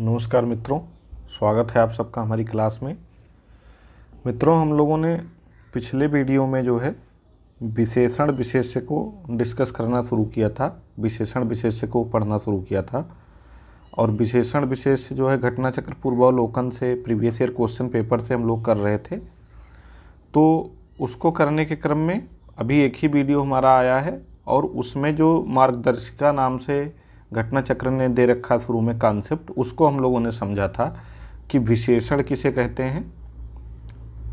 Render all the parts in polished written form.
नमस्कार मित्रों, स्वागत है आप सबका हमारी क्लास में। मित्रों, हम लोगों ने पिछले वीडियो में जो है विशेषण विशेष्य को डिस्कस करना शुरू किया था, विशेषण विशेष्य को पढ़ना शुरू किया था। और विशेषण विशेष्य जो है घटना चक्र पूर्वावलोकन से प्रीवियस ईयर क्वेश्चन पेपर से हम लोग कर रहे थे। तो उसको करने के क्रम में अभी एक ही वीडियो हमारा आया है और उसमें जो मार्गदर्शिका नाम से घटना चक्र ने दे रखा शुरू में कॉन्सेप्ट, उसको हम लोगों ने समझा था कि विशेषण किसे कहते हैं,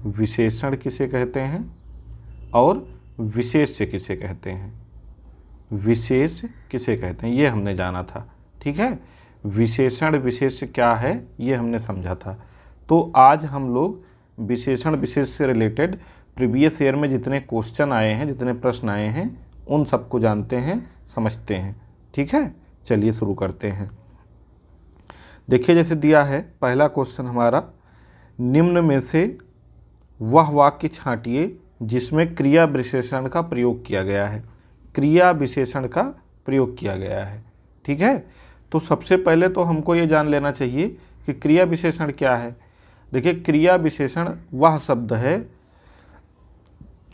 विशेषण किसे कहते हैं और विशेष्य किसे कहते हैं, विशेष किसे कहते हैं, ये हमने जाना था। ठीक है, विशेषण विशेष्य क्या है ये हमने समझा था। तो आज हम लोग विशेषण विशेष से रिलेटेड प्रीवियस ईयर में जितने क्वेश्चन आए हैं, जितने प्रश्न आए हैं, उन सबको जानते हैं, समझते हैं। ठीक है, चलिए शुरू करते हैं। देखिए, जैसे दिया है पहला क्वेश्चन हमारा, निम्न में से वह वाक्य छांटिए जिसमें क्रिया विशेषण का प्रयोग किया गया है। क्रिया विशेषण का प्रयोग किया गया है। ठीक है, तो सबसे पहले तो हमको ये जान लेना चाहिए कि क्रिया विशेषण क्या है। देखिए, क्रिया विशेषण वह शब्द है,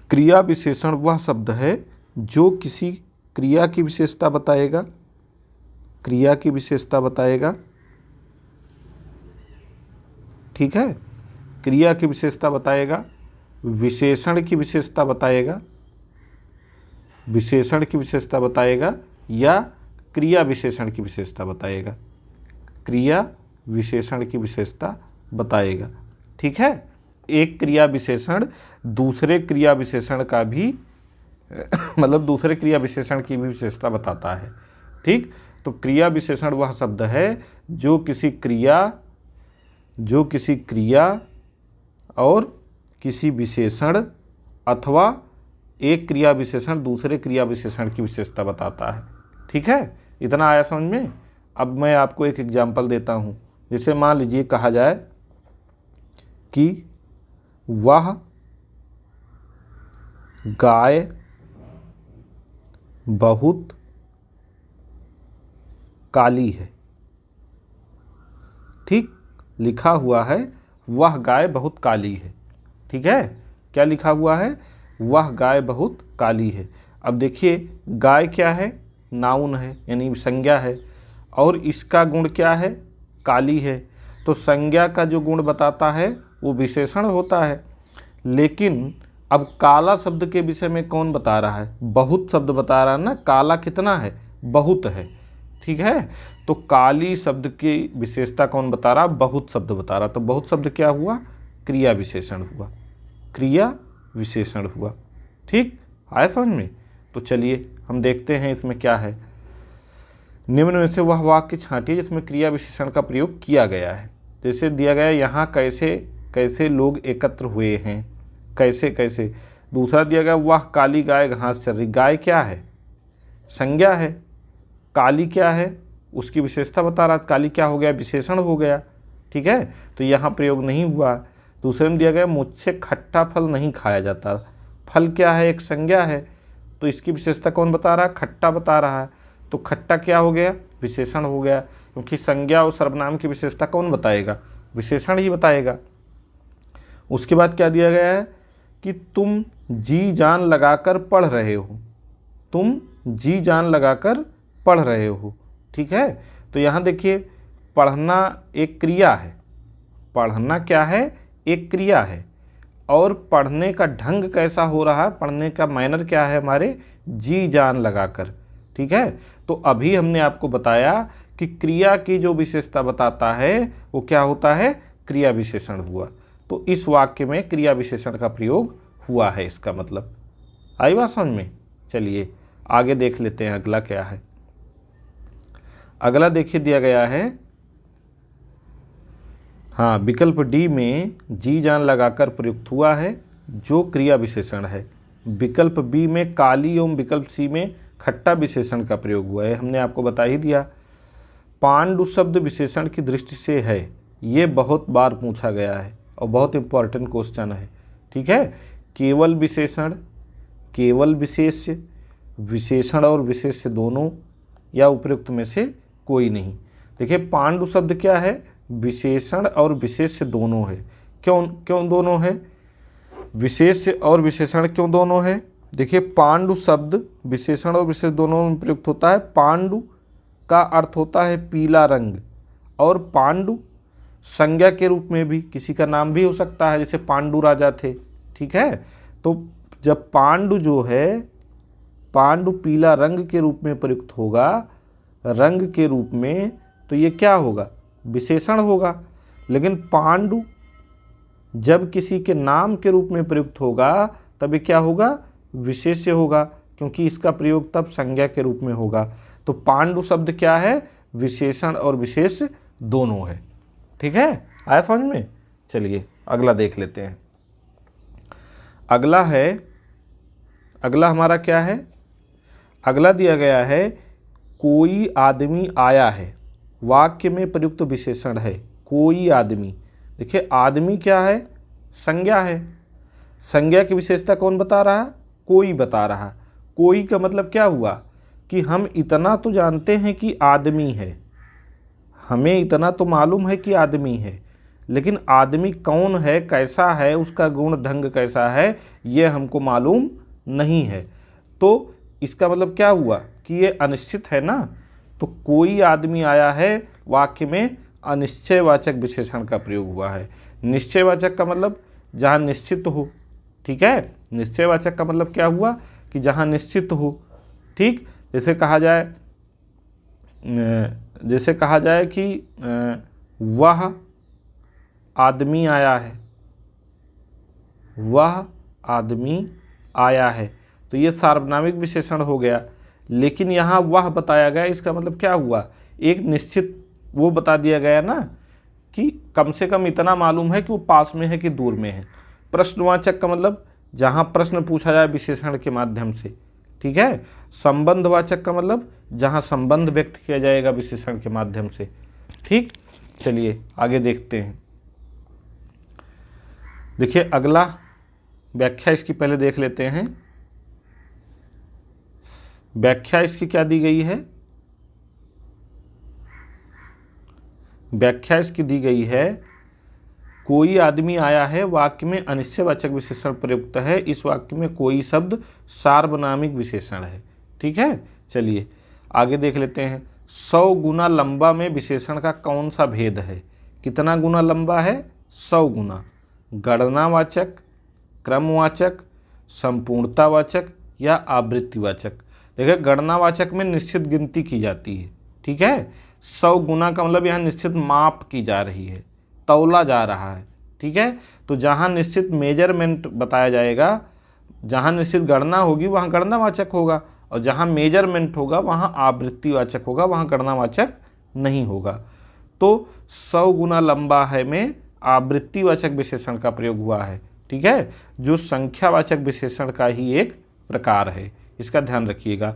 क्रिया विशेषण वह शब्द है जो किसी क्रिया की विशेषता बताएगा, क्रिया की विशेषता बताएगा। ठीक है, क्रिया की विशेषता बताएगा, विशेषण की विशेषता बताएगा, विशेषण की विशेषता बताएगा या क्रिया विशेषण की विशेषता बताएगा, क्रिया विशेषण की विशेषता बताएगा। ठीक है, एक क्रिया विशेषण दूसरे क्रिया विशेषण का भी मतलब दूसरे क्रिया विशेषण की भी विशेषता बताता है। ठीक, तो क्रिया विशेषण वह शब्द है जो किसी क्रिया और किसी विशेषण अथवा एक क्रिया विशेषण दूसरे क्रिया विशेषण की विशेषता बताता है। ठीक है, इतना आया समझ में। अब मैं आपको एक एग्जाम्पल देता हूँ। जैसे मान लीजिए कहा जाए कि वह गाय बहुत काली है। ठीक, लिखा हुआ है वह गाय बहुत काली है। ठीक है, क्या लिखा हुआ है, वह गाय बहुत काली है। अब देखिए, गाय क्या है, नाउन है यानी संज्ञा है, और इसका गुण क्या है, काली है। तो संज्ञा का जो गुण बताता है वो विशेषण होता है। लेकिन अब काला शब्द के विषय में कौन बता रहा है, बहुत शब्द बता रहा है ना, काला कितना है, बहुत है। ठीक है, तो काली शब्द की विशेषता कौन बता रहा, बहुत शब्द बता रहा। तो बहुत शब्द क्या हुआ, क्रिया विशेषण हुआ, क्रिया विशेषण हुआ। ठीक, आया समझ में। तो चलिए हम देखते हैं इसमें क्या है। निम्न में से वह वाक्य छांटिए जिसमें क्रिया विशेषण का प्रयोग किया गया है। जैसे दिया गया यहाँ कैसे कैसे लोग एकत्र हुए हैं, कैसे कैसे। दूसरा दिया गया वह काली गाय घास चर रही। गाय क्या है, संज्ञा है। काली क्या है, उसकी विशेषता बता रहा, काली क्या हो गया, विशेषण हो गया। ठीक है, तो यहाँ प्रयोग नहीं हुआ। दूसरे में दिया गया मुझसे खट्टा फल नहीं खाया जाता। फल क्या है, एक संज्ञा है, तो इसकी विशेषता कौन बता रहा है, खट्टा बता रहा है। तो खट्टा क्या हो गया, विशेषण हो गया, क्योंकि संज्ञा और सर्वनाम की विशेषता कौन बताएगा, विशेषण ही बताएगा। उसके बाद क्या दिया गया है कि तुम जी जान लगाकर पढ़ रहे हो, तुम जी जान लगाकर पढ़ रहे हो। ठीक है, तो यहाँ देखिए, पढ़ना एक क्रिया है, पढ़ना क्या है, एक क्रिया है। और पढ़ने का ढंग कैसा हो रहा है, पढ़ने का मैनर क्या है हमारे, जी जान लगाकर। ठीक है, तो अभी हमने आपको बताया कि क्रिया की जो विशेषता बताता है वो क्या होता है, क्रिया विशेषण हुआ। तो इस वाक्य में क्रिया विशेषण का प्रयोग हुआ है, इसका मतलब आई बात समझ में। चलिए आगे देख लेते हैं अगला क्या है। अगला देखिए दिया गया है, हाँ, विकल्प डी में जी जान लगाकर प्रयुक्त हुआ है जो क्रिया विशेषण है। विकल्प बी में काली एवं विकल्प सी में खट्टा विशेषण का प्रयोग हुआ है, हमने आपको बता ही दिया। पांडु शब्द विशेषण की दृष्टि से है, ये बहुत बार पूछा गया है और बहुत इंपॉर्टेंट क्वेश्चन है। ठीक है, केवल विशेषण, केवल विशेष्य, विशेषण और विशेष्य दोनों, या उपयुक्त में से कोई नहीं। देखिए पांडु शब्द क्या है, विशेषण और विशेष्य दोनों है। क्यों क्यों दोनों है, विशेष्य और विशेषण क्यों दोनों है? देखिए पांडु शब्द विशेषण और विशेष दोनों में प्रयुक्त होता है। पांडु का अर्थ होता है पीला रंग, और पांडु संज्ञा के रूप में भी किसी का नाम भी हो सकता है, जैसे पांडु राजा थे, ठीक है। तो जब पांडु जो है, पांडु पीला रंग के रूप में प्रयुक्त होगा, रंग के रूप में, तो ये क्या होगा, विशेषण होगा। लेकिन पांडु जब किसी के नाम के रूप में प्रयुक्त होगा तब ये क्या होगा, विशेष्य होगा, क्योंकि इसका प्रयोग तब संज्ञा के रूप में होगा। तो पांडु शब्द क्या है, विशेषण और विशेष दोनों है। ठीक है, आया समझ में? चलिए अगला देख लेते हैं। अगला हमारा क्या है, अगला दिया गया है कोई आदमी आया है, वाक्य में प्रयुक्त विशेषण है कोई आदमी। देखिए आदमी क्या है, संज्ञा है। संज्ञा की विशेषता कौन बता रहा, कोई बता रहा। कोई का मतलब क्या हुआ कि हम इतना तो जानते हैं कि आदमी है, हमें इतना तो मालूम है कि आदमी है, लेकिन आदमी कौन है, कैसा है, उसका गुण ढंग कैसा है, ये हमको मालूम नहीं है। तो इसका मतलब क्या हुआ कि ये अनिश्चित है ना। तो कोई आदमी आया है, वाक्य में अनिश्चयवाचक विशेषण का प्रयोग हुआ है। निश्चयवाचक का मतलब जहाँ निश्चित हो, ठीक है। निश्चयवाचक का मतलब क्या हुआ कि जहाँ निश्चित हो, ठीक। जैसे कहा जाए कि वह आदमी आया है, वह आदमी आया है, तो ये सार्वनामिक विशेषण हो गया। लेकिन यहाँ वह बताया गया, इसका मतलब क्या हुआ, एक निश्चित वो बता दिया गया ना कि कम से कम इतना मालूम है कि वो पास में है कि दूर में है। प्रश्नवाचक का मतलब जहाँ प्रश्न पूछा जाए विशेषण के माध्यम से, ठीक है। संबंधवाचक का मतलब जहाँ संबंध व्यक्त किया जाएगा विशेषण के माध्यम से, ठीक। चलिए आगे देखते हैं। देखिए अगला व्याख्या इसकी पहले देख लेते हैं। व्याख्या इसकी क्या दी गई है, व्याख्या इसकी दी गई है कोई आदमी आया है, वाक्य में अनिश्चयवाचक विशेषण प्रयुक्त है। इस वाक्य में कोई शब्द सार्वनामिक विशेषण है, ठीक है। चलिए आगे देख लेते हैं। 100 गुना लंबा में विशेषण का कौन सा भेद है, कितना गुना लंबा है, 100 गुना। गणनावाचक, क्रमवाचक, संपूर्णतावाचक या आवृत्तिवाचक। देखिए गणनावाचक में निश्चित गिनती की जाती है, ठीक है। 100 गुना का मतलब यहाँ निश्चित माप की जा रही है, तौला जा रहा है, ठीक है। तो जहाँ निश्चित मेजरमेंट बताया जाएगा, जहाँ निश्चित गणना होगी वहाँ गणनावाचक होगा, और जहाँ मेजरमेंट होगा वहाँ आवृत्तिवाचक होगा, वहाँ गणनावाचक नहीं होगा। तो 100 गुना लंबा है में आवृत्तिवाचक विशेषण का प्रयोग हुआ है, ठीक है, जो संख्यावाचक विशेषण का ही एक प्रकार है, इसका ध्यान रखिएगा।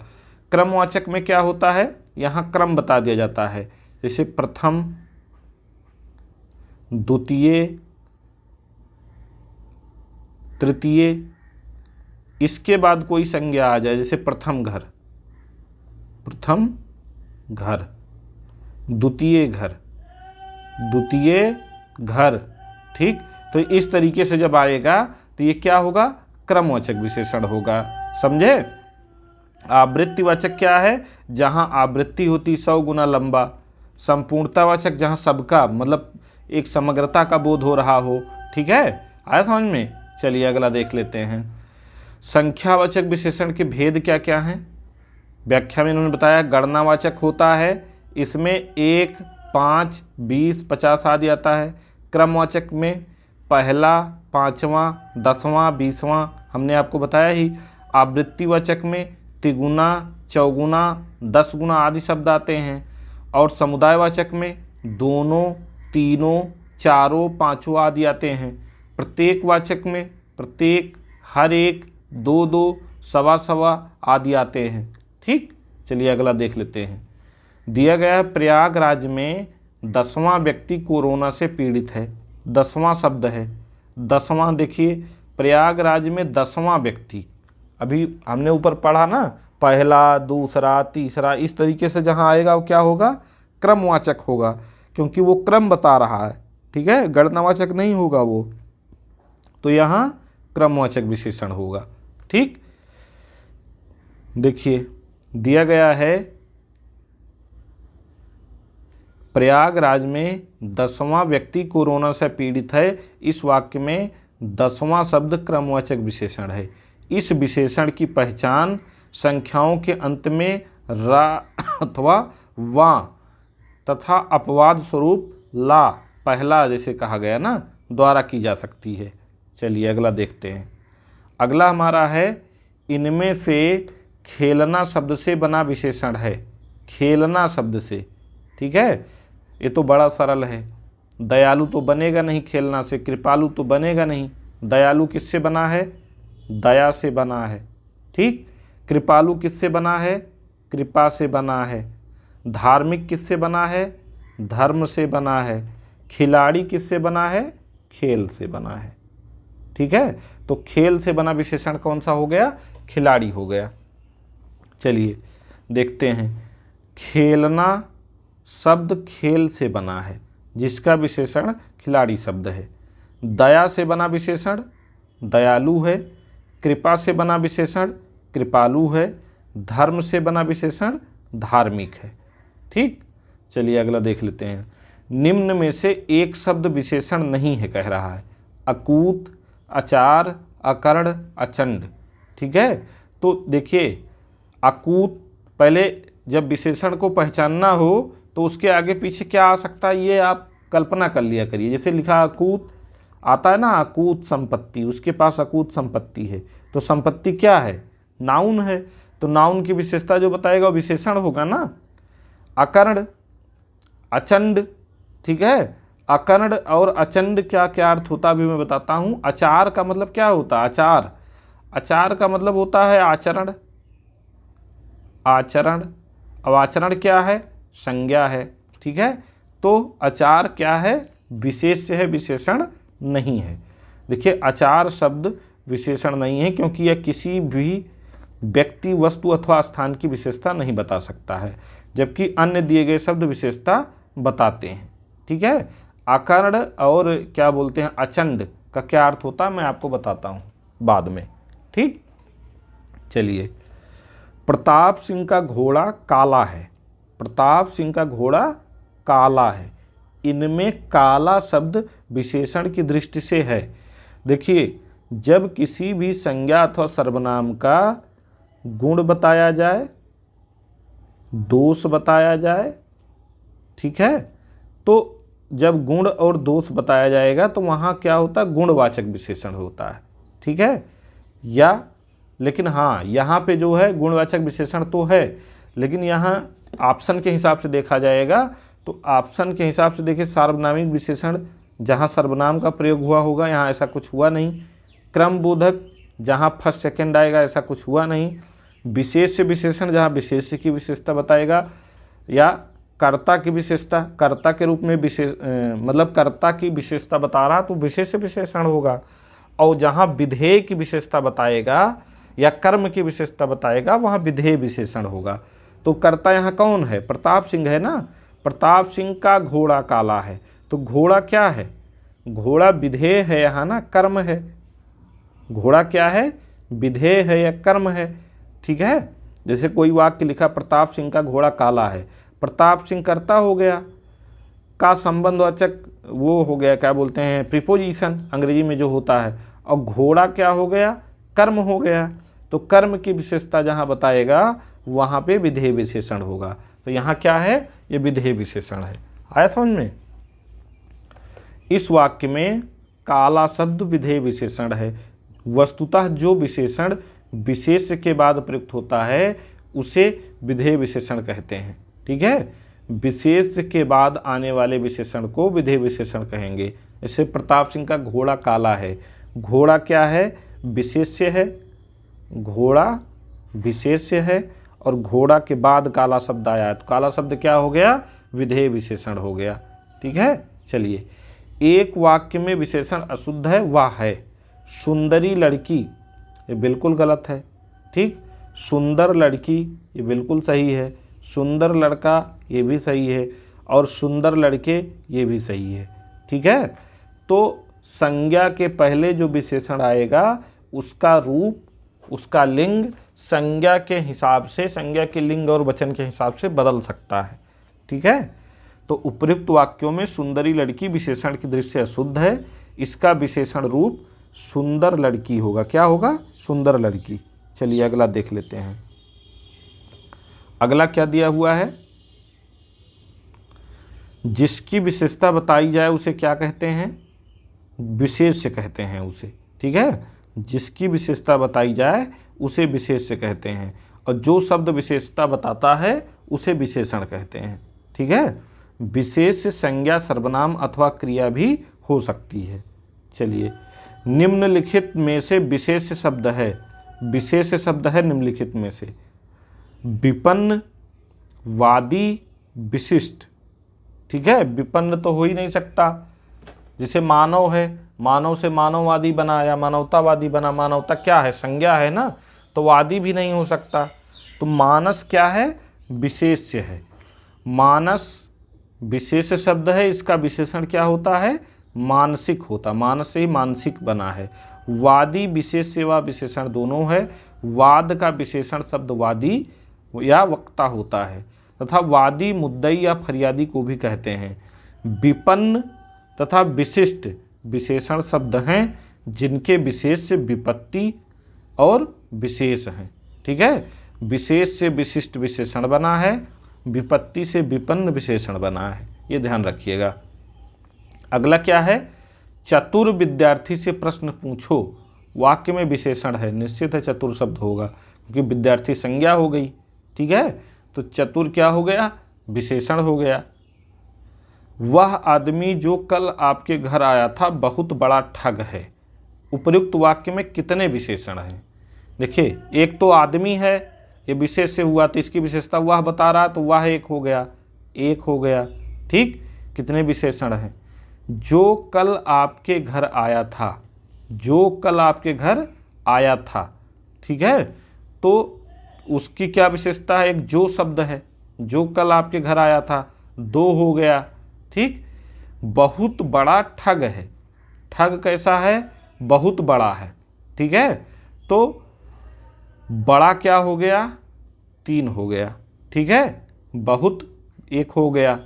क्रमवाचक में क्या होता है, यहाँ क्रम बता दिया जाता है, जैसे प्रथम, द्वितीय, तृतीय, इसके बाद कोई संज्ञा आ जाए, जैसे प्रथम घर, प्रथम घर, द्वितीय घर, द्वितीय घर, ठीक। तो इस तरीके से जब आएगा तो ये क्या होगा, क्रमवाचक विशेषण होगा, समझे। आवृत्तिवाचक क्या है, जहाँ आवृत्ति होती 100 गुना लंबा। संपूर्णतावाचक जहाँ सबका मतलब एक समग्रता का बोध हो रहा हो, ठीक है, आया समझ में। चलिए अगला देख लेते हैं। संख्यावाचक विशेषण के भेद क्या क्या हैं। व्याख्या में इन्होंने बताया गणनावाचक होता है, इसमें 1, 5, 20, 50 आदि आता है। क्रमवाचक में पहला, पाँचवां, 10वां, 20वां हमने आपको बताया ही। आवृत्तिवाचक में तिगुना, चौगुना, 10 गुना आदि शब्द आते हैं। और समुदायवाचक में दोनों, तीनों, चारों, पांचों आदि आते हैं। प्रत्येक वाचक में प्रत्येक, हर एक, दो दो, सवा सवा आदि आते हैं, ठीक। चलिए अगला देख लेते हैं। दिया गया है प्रयागराज में 10वां व्यक्ति कोरोना से पीड़ित है। 10वां शब्द है, 10वां, देखिए प्रयागराज में 10वां व्यक्ति, अभी हमने ऊपर पढ़ा ना, पहला, दूसरा, तीसरा, इस तरीके से जहाँ आएगा वो क्या होगा, क्रमवाचक होगा, क्योंकि वो क्रम बता रहा है, ठीक है, गणनावाचक नहीं होगा वो, तो यहाँ क्रमवाचक विशेषण होगा। ठीक, देखिए दिया गया है प्रयागराज में 10वां व्यक्ति कोरोना से पीड़ित है। इस वाक्य में 10वां शब्द क्रमवाचक विशेषण है। इस विशेषण की पहचान संख्याओं के अंत में रा अथवा वा तथा अपवाद स्वरूप ला, पहला जैसे कहा गया ना, द्वारा की जा सकती है। चलिए अगला देखते हैं। अगला हमारा है इनमें से खेलना शब्द से बना विशेषण है। खेलना शब्द से, ठीक है, ये तो बड़ा सरल है। दयालु तो बनेगा नहीं खेलना से, कृपालु तो बनेगा नहीं। दयालु किससे बना है? दया से बना है। ठीक, कृपालु किससे बना है? कृपा से बना है। धार्मिक किससे बना है? धर्म से बना है। खिलाड़ी किससे बना है? खेल से बना है। ठीक है, तो खेल से बना विशेषण कौन सा हो गया? खिलाड़ी हो गया। चलिए देखते हैं। खेलना शब्द खेल से बना है, जिसका विशेषण खिलाड़ी शब्द है। दया से बना विशेषण दयालु है। कृपा से बना विशेषण कृपालु है। धर्म से बना विशेषण धार्मिक है। ठीक, चलिए अगला देख लेते हैं। निम्न में से एक शब्द विशेषण नहीं है कह रहा है। अकूत, अचार, अकर्ण, अचंड। ठीक है, तो देखिए अकूत, पहले जब विशेषण को पहचानना हो तो उसके आगे पीछे क्या आ सकता है ये आप कल्पना कर लिया करिए। जैसे लिखा अकूत, आता है ना अकूत संपत्ति, उसके पास अकूत संपत्ति है, तो संपत्ति क्या है? नाउन है, तो नाउन की विशेषता जो बताएगा वो विशेषण होगा ना। अकर्ण, अचंड, ठीक है, अकर्ण और अचंड क्या क्या अर्थ होता है अभी मैं बताता हूँ। अचार का मतलब क्या होता है? आचार, आचार का मतलब होता है आचरण, आचरण। अब आचरण क्या है? संज्ञा है। ठीक है, तो आचार क्या है? विशेष्य है, विशेषण नहीं है। देखिए आचार शब्द विशेषण नहीं है, क्योंकि यह किसी भी व्यक्ति, वस्तु अथवा स्थान की विशेषता नहीं बता सकता है, जबकि अन्य दिए गए शब्द विशेषता बताते हैं। ठीक है, अकर्ण और क्या बोलते हैं अचंड का क्या अर्थ होता है मैं आपको बताता हूँ बाद में। ठीक, चलिए। प्रताप सिंह का घोड़ा काला है। प्रताप सिंह का घोड़ा काला है। इनमें काला शब्द विशेषण की दृष्टि से है। देखिए जब किसी भी संज्ञा अथवा सर्वनाम का गुण बताया जाए, दोष बताया जाए, ठीक है, तो जब गुण और दोष बताया जाएगा तो वहाँ क्या होता है? गुणवाचक विशेषण होता है। ठीक है, या लेकिन हाँ यहाँ पे जो है गुणवाचक विशेषण तो है, लेकिन यहाँ ऑप्शन के हिसाब से देखा जाएगा तो ऑप्शन के हिसाब से देखिए सार्वनामिक विशेषण जहाँ सर्वनाम का प्रयोग हुआ होगा यहाँ ऐसा कुछ हुआ नहीं। क्रमबोधक जहाँ फर्स्ट सेकंड आएगा ऐसा कुछ हुआ नहीं। विशेष्य विशेषण जहाँ विशेष्य की विशेषता बताएगा, या कर्ता की विशेषता, कर्ता के रूप में मतलब कर्ता की विशेषता बता रहा तो विशेष्य विशेषण होगा। और जहाँ विधेय की विशेषता बताएगा या कर्म की विशेषता बताएगा वहाँ विधेय विशेषण होगा। तो कर्ता यहाँ कौन है? प्रताप सिंह है ना। प्रताप सिंह का घोड़ा काला है, तो घोड़ा क्या है? घोड़ा विधेय है यहाँ ना, कर्म है। घोड़ा क्या है? विधेय है या कर्म है। ठीक है, जैसे कोई वाक्य लिखा प्रताप सिंह का घोड़ा काला है, प्रताप सिंह कर्ता हो गया, का संबंधवाचक वो हो गया, क्या बोलते हैं प्रीपोजिशन अंग्रेजी में जो होता है, और घोड़ा क्या हो गया? कर्म हो गया। तो कर्म की विशेषता जहाँ बताएगा वहाँ पे विधेय विशेषण होगा। तो यहाँ क्या है? ये विधेय विशेषण है। आया समझ में? इस वाक्य में काला शब्द विधेय विशेषण है। वस्तुतः जो विशेषण विशेष्य के बाद प्रयुक्त होता है उसे विधेय विशेषण कहते हैं। ठीक है, विशेष्य के बाद आने वाले विशेषण को विधेय विशेषण कहेंगे। जैसे प्रताप सिंह का घोड़ा काला है, घोड़ा क्या है? विशेष्य है, घोड़ा विशेष्य है, और घोड़ा के बाद काला शब्द आया है तो काला शब्द क्या हो गया? विधेय विशेषण हो गया। ठीक है, चलिए। एक वाक्य में विशेषण अशुद्ध है, वह है सुंदरी लड़की, ये बिल्कुल गलत है। ठीक, सुंदर लड़की ये बिल्कुल सही है, सुंदर लड़का ये भी सही है, और सुंदर लड़के ये भी सही है। ठीक है, तो संज्ञा के पहले जो विशेषण आएगा उसका रूप, उसका लिंग संज्ञा के हिसाब से, संज्ञा के लिंग और वचन के हिसाब से बदल सकता है। ठीक है, तो उपयुक्त वाक्यों में सुंदरी लड़की विशेषण की दृष्टि से अशुद्ध है, इसका विशेषण रूप सुंदर लड़की होगा। क्या होगा? सुंदर लड़की। चलिए अगला देख लेते हैं। अगला क्या दिया हुआ है? जिसकी विशेषता बताई जाए उसे क्या कहते हैं? विशेष से कहते हैं उसे। ठीक है, जिसकी विशेषता बताई जाए उसे विशेष से कहते हैं, और जो शब्द विशेषता बताता है उसे विशेषण कहते हैं। ठीक है, विशेष संज्ञा सर्वनाम अथवा क्रिया भी हो सकती है। चलिए, निम्नलिखित में से विशेष शब्द है, विशेष शब्द है निम्नलिखित में से विपन्न, वादी, विशिष्ट। ठीक है, विपन्न तो हो ही नहीं सकता, जैसे मानव है, मानव से मानववादी बना या मानवतावादी बना, मानवता क्या है? संज्ञा है ना, तो वादी भी नहीं हो सकता। तो मानस क्या है? विशेष है। मानस विशेष शब्द है, इसका विशेषण क्या होता है? मानसिक होता, मानस से ही मानसिक बना है। वादी विशेष सेवा विशेषण दोनों है, वाद का विशेषण शब्द वादी या वक्ता होता है, तथा वादी मुद्दई या फरियादी को भी कहते हैं। विपन्न तथा विशिष्ट विशेषण शब्द हैं जिनके विशेष से विपत्ति और विशेष हैं। ठीक है, विशेष से विशिष्ट विशेषण बना है, विपत्ति से विपन्न विशेषण बना है, ये ध्यान रखिएगा। अगला क्या है? चतुर विद्यार्थी से प्रश्न पूछो, वाक्य में विशेषण है, निश्चित है चतुर शब्द होगा क्योंकि विद्यार्थी संज्ञा हो गई। ठीक है, तो चतुर क्या हो गया? विशेषण हो गया। वह आदमी जो कल आपके घर आया था बहुत बड़ा ठग है, उपयुक्त वाक्य में कितने विशेषण हैं? देखिए, एक तो आदमी है, ये विशेष से हुआ तो इसकी विशेषता वह बता रहा, तो वह एक हो गया, एक हो गया। ठीक, कितने विशेषण हैं? जो कल आपके घर आया था, जो कल आपके घर आया था। ठीक है, तो उसकी क्या विशेषता है? एक जो शब्द है, जो कल आपके घर आया था, दो हो गया। ठीक, बहुत बड़ा ठग है, ठग कैसा है? बहुत बड़ा है। ठीक है, तो बड़ा क्या हो गया? तीन हो गया। ठीक है, बहुत एक हो गया,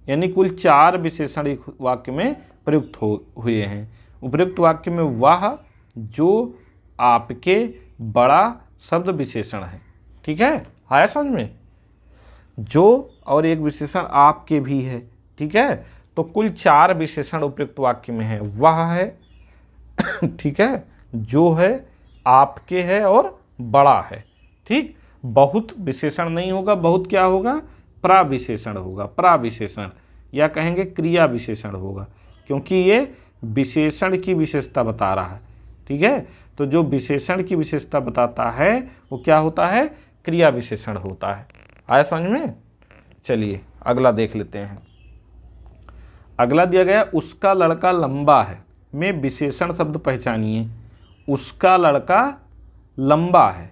यानी कुल चार विशेषण एक वाक्य में प्रयुक्त हुए हैं। उपयुक्त वाक्य में वह, जो, आपके, बड़ा शब्द विशेषण है। ठीक है, आया समझ में? जो और एक विशेषण आपके भी है। ठीक है, तो कुल चार विशेषण उपयुक्त वाक्य में है। वह है, ठीक है, जो है, आपके है और बड़ा है। ठीक, बहुत विशेषण नहीं होगा, बहुत क्या होगा? प्राविशेषण होगा, प्राविशेषण या कहेंगे क्रिया विशेषण होगा, क्योंकि ये विशेषण की विशेषता बता रहा है। ठीक है, तो जो विशेषण की विशेषता बताता है वो क्या होता है? क्रिया विशेषण होता है। आया समझ में? चलिए अगला देख लेते हैं। अगला दिया गया, उसका लड़का लंबा है में विशेषण शब्द पहचानिए। उसका लड़का लंबा है,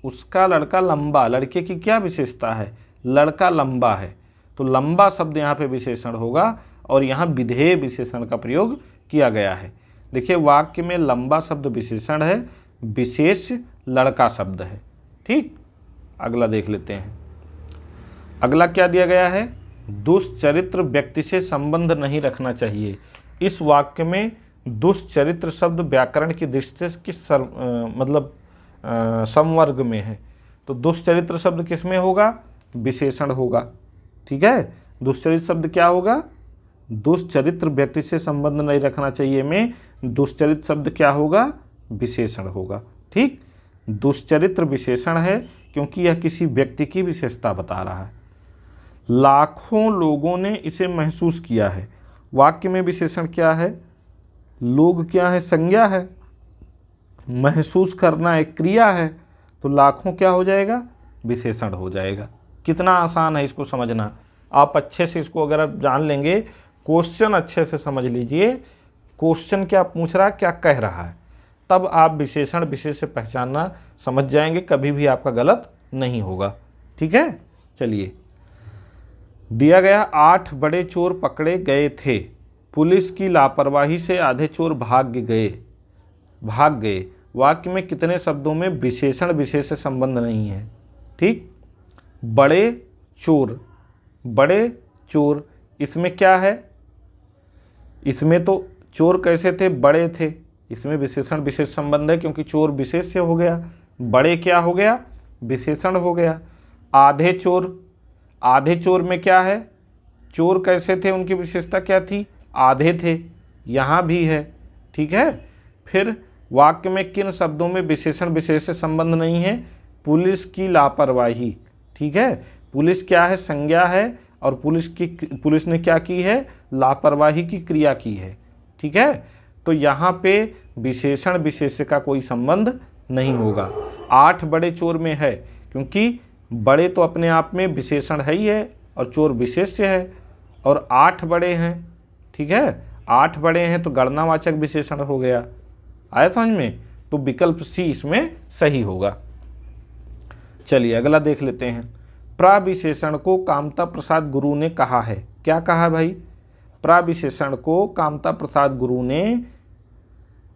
उसका लड़का लंबा, लड़के की क्या विशेषता है? लड़का लंबा है, तो लंबा शब्द यहाँ पे विशेषण होगा और यहाँ विधेय विशेषण का प्रयोग किया गया है। देखिए, वाक्य में लंबा शब्द विशेषण है, विशेष लड़का शब्द है। ठीक, अगला देख लेते हैं। अगला क्या दिया गया है? दुष्चरित्र व्यक्ति से संबंध नहीं रखना चाहिए। इस वाक्य में दुष्चरित्र शब्द व्याकरण की दृष्टि से किस संवर्ग में है? तो दुष्चरित्र शब्द किस में होगा? विशेषण होगा। ठीक है, दुष्चरित्र शब्द क्या होगा? दुष्चरित्र व्यक्ति से संबंध नहीं रखना चाहिए में दुष्चरित्र शब्द क्या होगा? विशेषण होगा। ठीक, दुष्चरित्र विशेषण है क्योंकि यह किसी व्यक्ति की विशेषता बता रहा है। लाखों लोगों ने इसे महसूस किया है, वाक्य में विशेषण क्या है? लोग क्या है? संज्ञा है। महसूस करना एक क्रिया है, तो लाखों क्या हो जाएगा? विशेषण हो जाएगा। कितना आसान है इसको समझना। आप अच्छे से इसको अगर आप जान लेंगे, क्वेश्चन अच्छे से समझ लीजिए, क्वेश्चन क्या पूछ रहा है, क्या कह रहा है, तब आप विशेषण विशेष से पहचानना समझ जाएंगे, कभी भी आपका गलत नहीं होगा। ठीक है, चलिए दिया गया 8 बड़े चोर पकड़े गए थे, पुलिस की लापरवाही से आधे चोर भाग गए। वाक्य में कितने शब्दों में विशेषण विशेष से संबंध नहीं है? ठीक, बड़े चोर इसमें क्या है? इसमें तो चोर कैसे थे? बड़े थे। इसमें विशेषण विशेष संबंध है क्योंकि चोर विशेष से हो गया, बड़े क्या हो गया? विशेषण हो गया। आधे चोर में क्या है? चोर कैसे थे? उनकी विशेषता क्या थी? आधे थे, यहाँ भी है। ठीक है, फिर वाक्य में किन शब्दों में विशेषण विशेष से संबंध नहीं है? पुलिस की लापरवाही। ठीक है, पुलिस क्या है? संज्ञा है, और पुलिस ने क्या की है? लापरवाही की क्रिया की है। ठीक है, तो यहाँ पे विशेषण विशेष का कोई संबंध नहीं होगा। 8 बड़े चोर में है क्योंकि बड़े तो अपने आप में विशेषण है ही है और चोर विशेष्य है, और 8 बड़े हैं। ठीक है, 8 बड़े हैं तो गणनावाचक विशेषण हो गया। आया समझ में? तो विकल्प सी इसमें सही होगा। चलिए अगला देख लेते हैं। प्राविशेषण को कामता प्रसाद गुरु ने कहा है। क्या कहा भाई? प्राविशेषण को कामता प्रसाद गुरु ने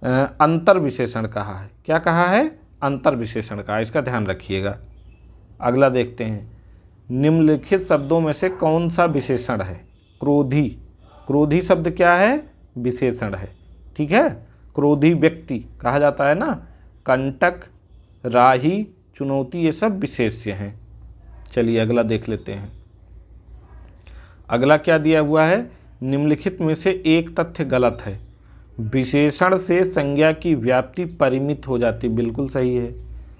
अंतर विशेषण कहा है। क्या कहा है? अंतर विशेषण कहा। इसका ध्यान रखिएगा। अगला देखते हैं। निम्नलिखित शब्दों में से कौन सा विशेषण है? क्रोधी शब्द क्या है? विशेषण है। ठीक है, क्रोधी व्यक्ति कहा जाता है ना। कंटक, राही, चुनौती, ये सब विशेष्य हैं। चलिए अगला देख लेते हैं। अगला क्या दिया हुआ है? निम्नलिखित में से एक तथ्य गलत है। विशेषण से संज्ञा की व्याप्ति परिमित हो जाती। बिल्कुल सही है।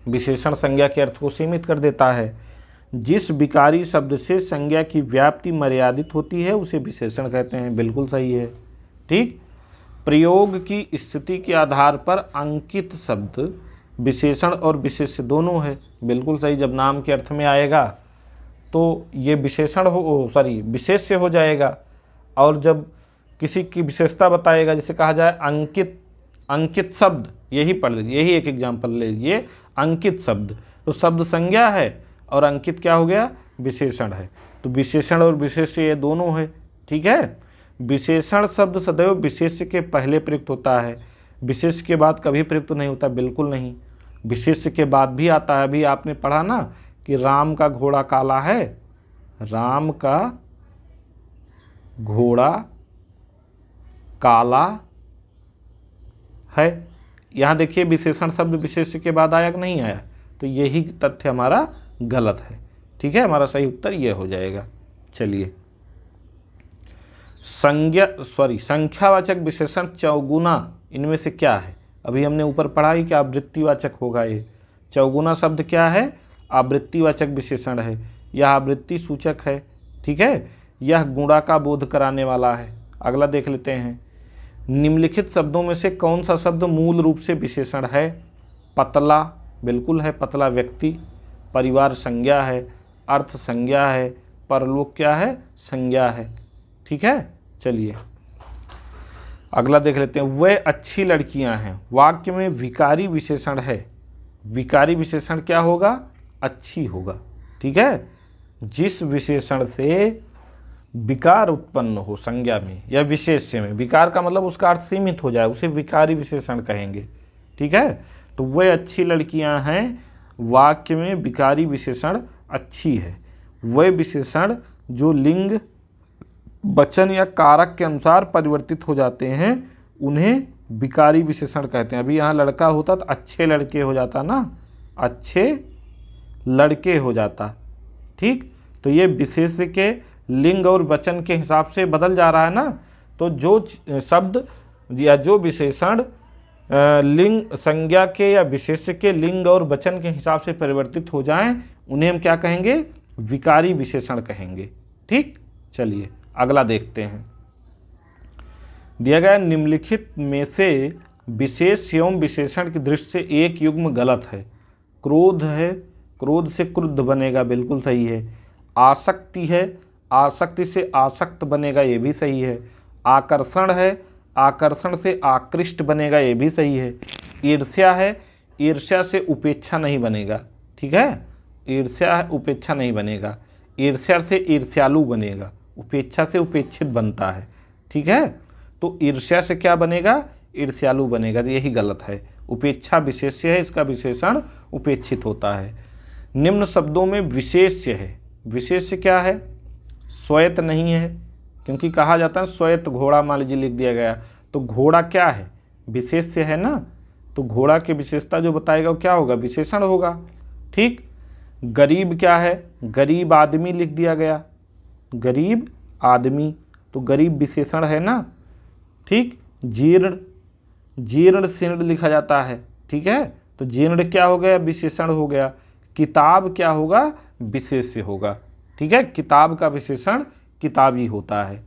विशेषण संज्ञा के अर्थ को सीमित कर देता है। जिस विकारी शब्द से संज्ञा की व्याप्ति मर्यादित होती है उसे विशेषण कहते हैं। बिल्कुल सही है। ठीक, प्रयोग की स्थिति के आधार पर अंकित शब्द विशेषण और विशेष्य दोनों है। बिल्कुल सही। जब नाम के अर्थ में आएगा तो ये विशेष्य हो जाएगा, और जब किसी की विशेषता बताएगा, जैसे कहा जाए अंकित शब्द, यही पढ़ लीजिए, यही एक एग्जाम्पल ले लीजिए। अंकित शब्द तो शब्द संज्ञा है और अंकित क्या हो गया? विशेषण है। तो विशेषण और विशेष्य ये दोनों है। ठीक है, विशेषण शब्द सदैव विशेष्य के पहले प्रयुक्त होता है, विशेष्य के बाद कभी प्रयुक्त नहीं होता। बिल्कुल नहीं, विशेष्य के बाद भी आता है। अभी आपने पढ़ा ना कि राम का घोड़ा काला है। राम का घोड़ा काला है। यहाँ देखिए विशेषण शब्द विशेष्य के बाद आया कि नहीं आया? तो यही तथ्य हमारा गलत है। ठीक है, हमारा सही उत्तर ये हो जाएगा। चलिए, संख्यावाचक विशेषण चौगुना इनमें से क्या है? अभी हमने ऊपर पढ़ा ही कि आवृत्तिवाचक होगा। ये चौगुना शब्द क्या है? आवृत्तिवाचक विशेषण है। यह आवृत्ति सूचक है। ठीक है, यह गुणा का बोध कराने वाला है। अगला देख लेते हैं। निम्नलिखित शब्दों में से कौन सा शब्द मूल रूप से विशेषण है? पतला, बिल्कुल है। पतला व्यक्ति। परिवार संज्ञा है। अर्थ संज्ञा है। परलोक क्या है? संज्ञा है। ठीक है, चलिए अगला देख लेते हैं। वह अच्छी लड़कियां हैं। वाक्य में विकारी विशेषण है। विकारी विशेषण क्या होगा? अच्छी होगा। ठीक है, जिस विशेषण से विकार उत्पन्न हो संज्ञा में या विशेष्य में, विकार का मतलब उसका अर्थ सीमित हो जाए, उसे विकारी विशेषण कहेंगे। ठीक है, तो वह अच्छी लड़कियां हैं। वाक्य में विकारी विशेषण अच्छी है। वह विशेषण जो लिंग, वचन या कारक के अनुसार परिवर्तित हो जाते हैं उन्हें विकारी विशेषण कहते हैं। अभी यहाँ लड़का होता तो अच्छे लड़के हो जाता ना, अच्छे लड़के हो जाता। ठीक, तो ये विशेष्य के लिंग और वचन के हिसाब से बदल जा रहा है ना। तो जो शब्द या जो विशेषण लिंग, संज्ञा के या विशेष्य के लिंग और वचन के हिसाब से परिवर्तित हो जाएं उन्हें हम क्या कहेंगे? विकारी विशेषण कहेंगे। ठीक, चलिए अगला देखते हैं। दिया गया निम्नलिखित में से विशेष एवं विशेषण की दृष्टि से एक युग्म गलत है। क्रोध है, क्रोध से क्रुद्ध बनेगा। बिल्कुल सही है। आसक्ति है, आसक्ति से आसक्त बनेगा। ये भी सही है। आकर्षण है, आकर्षण से आकृष्ट बनेगा। ये भी सही है। ईर्ष्या है, ईर्ष्या से उपेक्षा नहीं बनेगा। ठीक है, ईर्ष्या है, उपेक्षा नहीं बनेगा। ईर्ष्या से ईर्ष्यालु बनेगा, उपेक्षा से उपेक्षित बनता है। ठीक है, तो ईर्ष्या से क्या बनेगा, ईर्ष्यालु बनेगा, तो यही गलत है। उपेक्षा विशेष्य है, इसका विशेषण उपेक्षित होता है। निम्न शब्दों में विशेष्य है, विशेष्य क्या है, श्वेत नहीं है, क्योंकि कहा जाता है श्वेत घोड़ा मान लीजिए लिख दिया गया, तो घोड़ा क्या है, विशेष्य है ना, तो घोड़ा की विशेषता जो बताएगा वो क्या होगा, विशेषण होगा। ठीक, गरीब क्या है, गरीब आदमी लिख दिया गया, गरीब आदमी, तो गरीब विशेषण है ना। ठीक, जीर्ण, जीर्ण शीर्ण लिखा जाता है। ठीक है, तो जीर्ण क्या हो गया, विशेषण हो गया। किताब क्या होगा, विशेष्य होगा। ठीक है, किताब का विशेषण किताबी होता है।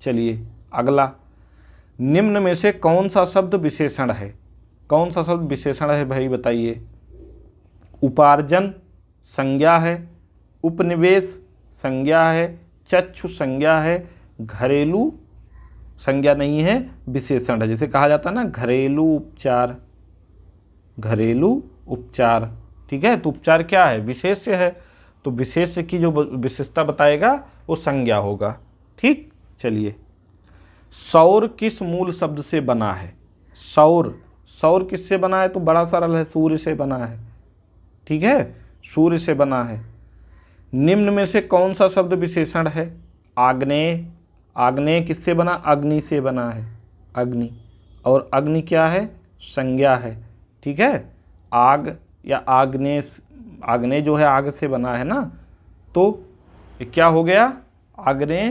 चलिए अगला, निम्न में से कौन सा शब्द विशेषण है, कौन सा शब्द विशेषण है भाई बताइए। उपार्जन संज्ञा है, उपनिवेश संज्ञा है, चक्षु संज्ञा है, घरेलू संज्ञा नहीं है, विशेषण है। जैसे कहा जाता है ना घरेलू उपचार, घरेलू उपचार। ठीक है, तो उपचार क्या है, विशेष्य है, तो विशेष्य की जो विशेषता बताएगा वो संज्ञा होगा। ठीक, चलिए सौर किस मूल शब्द से बना है, सौर, सौर किससे बना है, तो बड़ा सरल है, सूर्य से बना है। ठीक है, सूर्य से बना है। निम्न में से कौन सा शब्द विशेषण है, आग्नेय, आग्नेय किससे बना, अग्नि से बना है, अग्नि, और अग्नि क्या है, संज्ञा है। ठीक है, आग या आग्नेय, आग्नेय जो है आग से बना है ना, तो क्या हो गया, आग्नेय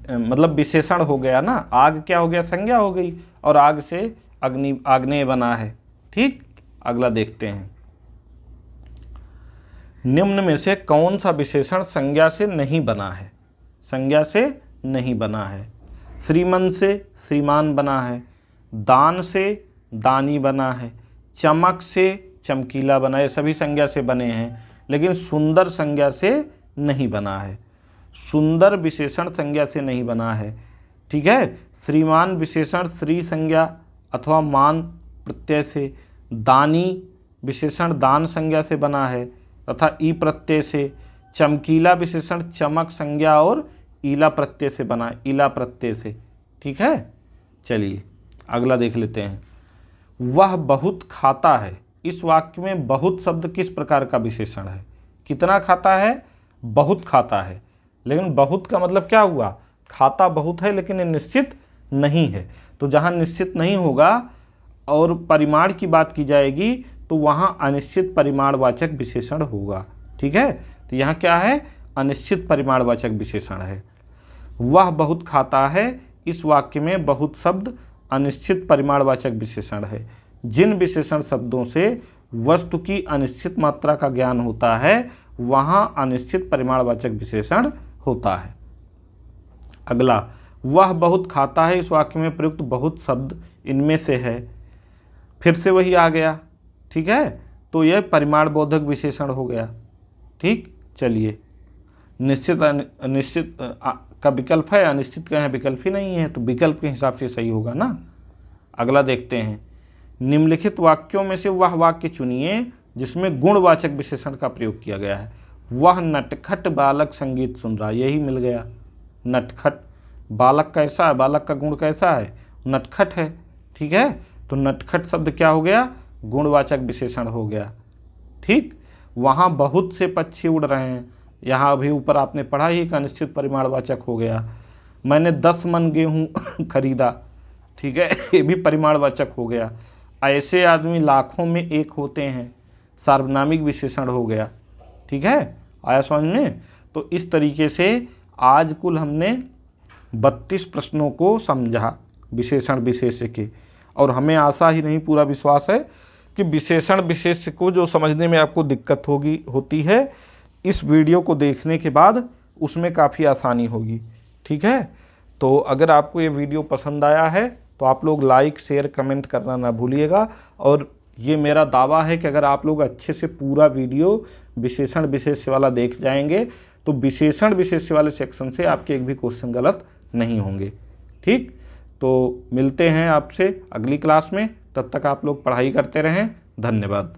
मतलब विशेषण हो गया ना, आग क्या हो गया, संज्ञा हो गई, और आग से अग्नि, आग्नेय बना है। ठीक, अगला देखते हैं, निम्न में से कौन सा विशेषण संज्ञा से नहीं बना है, संज्ञा से नहीं बना है। श्रीमंत से श्रीमान बना है, दान से दानी बना है, चमक से चमकीला बना है, सभी संज्ञा से बने हैं, लेकिन सुंदर संज्ञा से नहीं बना है, सुंदर विशेषण संज्ञा से नहीं बना है। ठीक है, श्रीमान विशेषण श्री संज्ञा अथवा मान प्रत्यय से, दानी विशेषण दान संज्ञा से बना है तथा ई प्रत्यय से, चमकीला विशेषण चमक संज्ञा और ईला प्रत्यय से बना है, ईला प्रत्यय से। ठीक है, चलिए अगला देख लेते हैं, वह बहुत खाता है, इस वाक्य में बहुत शब्द किस प्रकार का विशेषण है, कितना खाता है, बहुत खाता है, लेकिन बहुत का मतलब क्या हुआ, खाता बहुत है लेकिन ये निश्चित नहीं है, तो जहाँ निश्चित नहीं होगा और परिमाण की बात की जाएगी तो वहाँ अनिश्चित परिमाणवाचक विशेषण होगा। ठीक है, तो यहाँ क्या है, अनिश्चित परिमाणवाचक विशेषण है। वह बहुत खाता है, इस वाक्य में बहुत शब्द अनिश्चित परिमाणवाचक विशेषण है। जिन विशेषण शब्दों से वस्तु की अनिश्चित मात्रा का ज्ञान होता है वहाँ अनिश्चित परिमाणवाचक विशेषण होता है। अगला, वह बहुत खाता है, इस वाक्य में प्रयुक्त बहुत शब्द इनमें से है, फिर से वही आ गया। ठीक है, तो यह परिमाण बोधक विशेषण हो गया। ठीक, चलिए निश्चित अनिश्चित का विकल्प है, अनिश्चित का यहाँ विकल्प ही नहीं है, तो विकल्प के हिसाब से सही होगा ना। अगला देखते हैं, निम्नलिखित वाक्यों में से वह वाक्य चुनिए जिसमें गुणवाचक विशेषण का प्रयोग किया गया है। वह नटखट बालक संगीत सुन रहा, यही मिल गया, नटखट, बालक कैसा है, बालक का गुण कैसा है, नटखट है। ठीक है, तो नटखट शब्द क्या हो गया, गुणवाचक विशेषण हो गया। ठीक, वहाँ बहुत से पक्षी उड़ रहे हैं, यहाँ अभी ऊपर आपने पढ़ा ही एक अनिश्चित परिमाणवाचक हो गया। मैंने 10 मन गेहूँ खरीदा, ठीक है, ये भी परिमाणवाचक हो गया। ऐसे आदमी लाखों में एक होते हैं, सार्वनामिक विशेषण हो गया। ठीक है, आया समझ में। तो इस तरीके से आज कुल हमने 32 प्रश्नों को समझा विशेषण विशेष्य के, और हमें आशा ही नहीं पूरा विश्वास है कि विशेषण विशेष्य को जो समझने में आपको दिक्कत होती है, इस वीडियो को देखने के बाद उसमें काफ़ी आसानी होगी। ठीक है, तो अगर आपको ये वीडियो पसंद आया है तो आप लोग लाइक शेयर कमेंट करना ना भूलिएगा, और ये मेरा दावा है कि अगर आप लोग अच्छे से पूरा वीडियो विशेषण विशेष्य वाला देख जाएंगे तो विशेषण विशेष्य वाले सेक्शन से आपके एक भी क्वेश्चन गलत नहीं होंगे। ठीक, तो मिलते हैं आपसे अगली क्लास में, तब तक आप लोग पढ़ाई करते रहें। धन्यवाद।